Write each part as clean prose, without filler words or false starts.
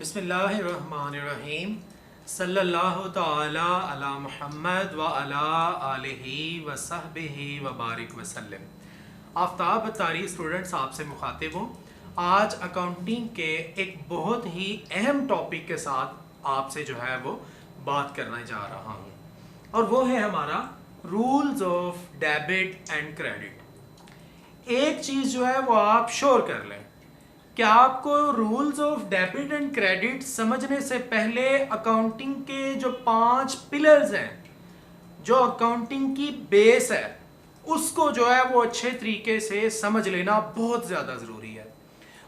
बिस्मिल्लाहिर्रहमानिर्रहीम सल्लल्लाहु ताला अला मुहम्मद व अला आलिहि व सहबिहि व बारिक वसल्लम। आफ्ताब तारी स्टूडेंट्स आपसे मुखातिब हूँ। आज अकाउंटिंग के एक बहुत ही अहम टॉपिक के साथ आपसे जो है वो बात करने जा रहा हूँ और वो है हमारा rules of debit and credit. एक चीज़ जो है वो आप श्योर कर लें कि आपको rules of debit and credit समझने से पहले अकाउंटिंग के जो 5 पिलर्स हैं, जो अकाउंटिंग की बेस है, उसको जो है वो अच्छे तरीके से समझ लेना बहुत ज़्यादा ज़रूरी है।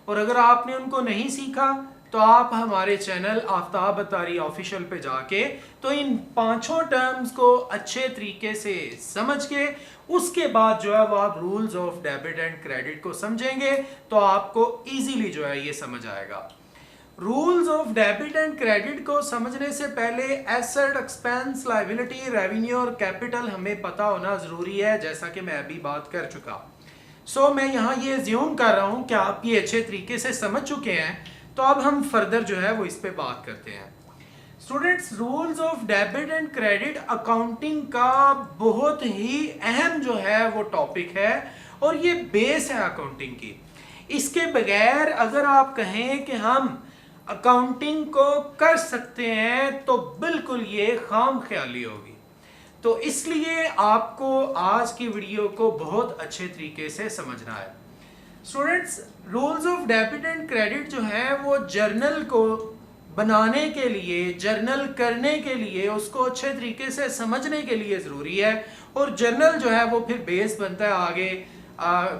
और अगर आपने उनको नहीं सीखा तो आप हमारे चैनल आफ्ताब तारी ऑफिशियल पे जाके तो इन 5 टर्म्स को अच्छे तरीके से समझ के उसके बाद जो है वो आप rules of debit and credit को समझेंगे तो आपको इजीली जो है ये समझ आएगा। Rules of debit and credit को समझने से पहले एसेट, एक्सपेंस, लायबिलिटी, रेवेन्यू और कैपिटल हमें पता होना जरूरी है, जैसा कि मैं अभी बात कर चुका। सो मैं यहाँ ये अज्यूम कर रहा हूँ कि आप ये अच्छे तरीके से समझ चुके हैं, तो अब हम फर्दर जो है वो इस पे बात करते हैं। Students, rules of debit and credit accounting का बहुत ही अहम जो है वो टॉपिक है और ये बेस है अकाउंटिंग की। इसके बगैर अगर आप कहें कि हम अकाउंटिंग को कर सकते हैं तो बिल्कुल ये खाम ख्याली होगी। तो इसलिए आपको आज की वीडियो को बहुत अच्छे तरीके से समझना है। Students, rules of debit and credit जो है वो जर्नल को बनाने के लिए, जर्नल करने के लिए, उसको अच्छे तरीके से समझने के लिए ज़रूरी है। और जर्नल जो है वो फिर बेस बनता है आगे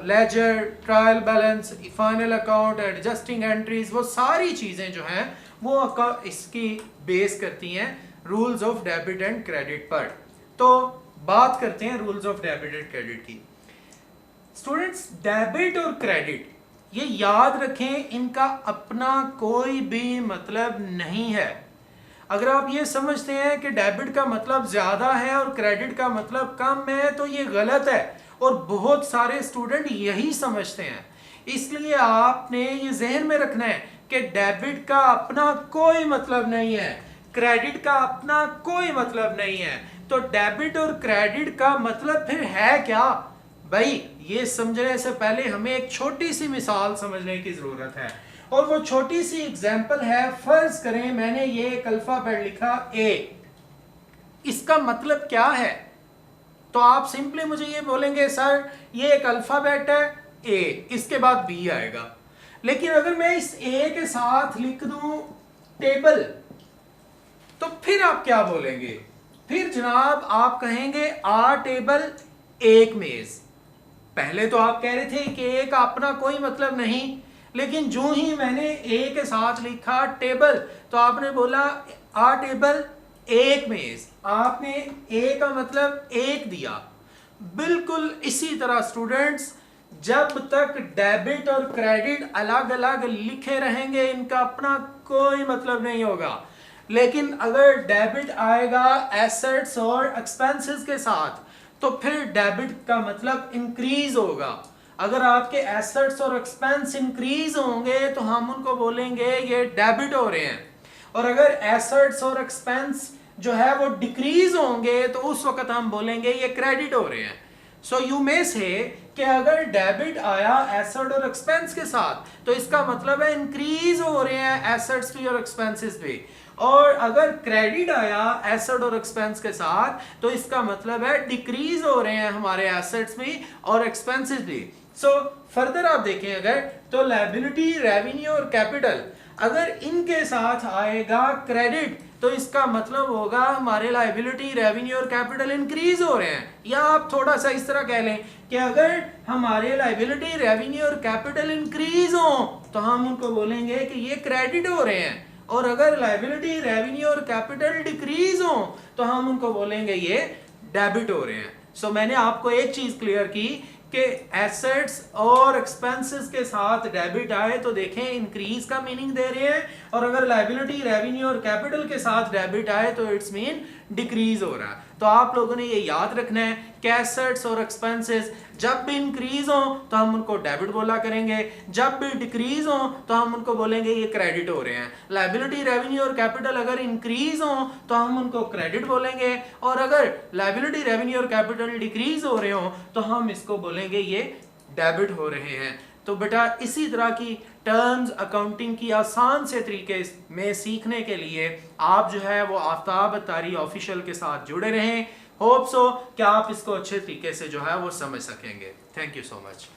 ledger, trial balance, final account, adjusting entries, वो सारी चीज़ें जो हैं वो इसकी बेस करती हैं rules of debit and credit पर। तो बात करते हैं rules of debit and credit की। स्टूडेंट्स, डेबिट और क्रेडिट ये याद रखें, इनका अपना कोई भी मतलब नहीं है। अगर आप ये समझते हैं कि डेबिट का मतलब ज्यादा है और क्रेडिट का मतलब कम है तो ये गलत है और बहुत सारे स्टूडेंट यही समझते हैं। इसलिए आपने ये जहन में रखना है कि डेबिट का अपना कोई मतलब नहीं है, क्रेडिट का अपना कोई मतलब नहीं है। तो डेबिट और क्रेडिट का मतलब फिर है क्या भाई? ये समझने से पहले हमें एक छोटी सी मिसाल समझने की जरूरत है और वो छोटी सी एग्जांपल है। फर्ज करें मैंने ये एक अल्फाबेट लिखा ए, इसका मतलब क्या है? तो आप सिंपली मुझे ये बोलेंगे सर ये एक अल्फाबेट है ए, इसके बाद बी आएगा। लेकिन अगर मैं इस ए के साथ लिख दूं टेबल, तो फिर आप क्या बोलेंगे? फिर जनाब आप कहेंगे आ टेबल एक मेज। पहले तो आप कह रहे थे कि ए का अपना कोई मतलब नहीं, लेकिन जो ही मैंने ए के साथ लिखा टेबल तो आपने बोला आ टेबल एक मेज, आपने ए का मतलब एक दिया। बिल्कुल इसी तरह स्टूडेंट्स, जब तक डेबिट और क्रेडिट अलग अलग लिखे रहेंगे इनका अपना कोई मतलब नहीं होगा। लेकिन अगर डेबिट आएगा एसेट्स और एक्सपेंसेस के साथ तो फिर डेबिट का मतलब इंक्रीज होगा। अगर आपके एसेट्स और एक्सपेंस इंक्रीज होंगे तो हम उनको बोलेंगे ये डेबिट हो रहे हैं, और अगर एसेट्स और एक्सपेंस जो है वो डिक्रीज होंगे तो उस वक्त हम बोलेंगे ये क्रेडिट हो रहे हैं। सो यू मे से कि अगर डेबिट आया एसेट और एक्सपेंस के साथ तो इसका मतलब है इंक्रीज हो रहे हैं एसेट्स भी और एक्सपेंसेस भी, और अगर क्रेडिट आया एसेट और एक्सपेंस के साथ तो इसका मतलब है डिक्रीज हो रहे हैं हमारे एसेट्स भी और एक्सपेंसेस भी। सो फर्दर आप देखें अगर तो लायबिलिटी, रेवेन्यू और कैपिटल अगर इनके साथ आएगा क्रेडिट तो इसका मतलब होगा हमारे लायबिलिटी, रेवेन्यू और कैपिटल इंक्रीज हो रहे हैं। या आप थोड़ा सा इस तरह कह लें कि अगर हमारे लायबिलिटी, रेवेन्यू और कैपिटल इंक्रीज हो तो हम उनको बोलेंगे कि ये क्रेडिट हो रहे हैं, और अगर लायबिलिटी, रेवेन्यू और कैपिटल डिक्रीज हो तो हम उनको बोलेंगे ये डेबिट हो रहे हैं। सो मैंने आपको एक चीज क्लियर की कि एसेट्स और एक्सपेंसेस के साथ डेबिट आए तो देखें इंक्रीज का मीनिंग दे रहे हैं, और अगर लायबिलिटी, रेवेन्यू और कैपिटल के साथ डेबिट आए तो इट्स मीन डिक्रीज हो रहा है। तो तो आप लोगों ने ये याद रखना है कि एसेट्स और एक्सपेंसेस जब भी इंक्रीज हो तो हम उनको डेबिट बोला करेंगे, जब भी डिक्रीज हो तो हम उनको बोलेंगे ये क्रेडिट हो रहे हैं। लायबिलिटी, रेवेन्यू और कैपिटल अगर इंक्रीज हो तो हम उनको क्रेडिट बोलेंगे, और अगर लायबिलिटी, रेवेन्यू और कैपिटल डिक्रीज हो रहे हो तो हम इसको बोलेंगे ये डेबिट हो रहे हैं। तो बेटा इसी तरह की टर्म्स अकाउंटिंग की आसान से तरीके में सीखने के लिए आप जो है वो आफ्ताब अत्तारी ऑफिशियल के साथ जुड़े रहें। होप सो कि आप इसको अच्छे तरीके से जो है वो समझ सकेंगे। Thank you so much.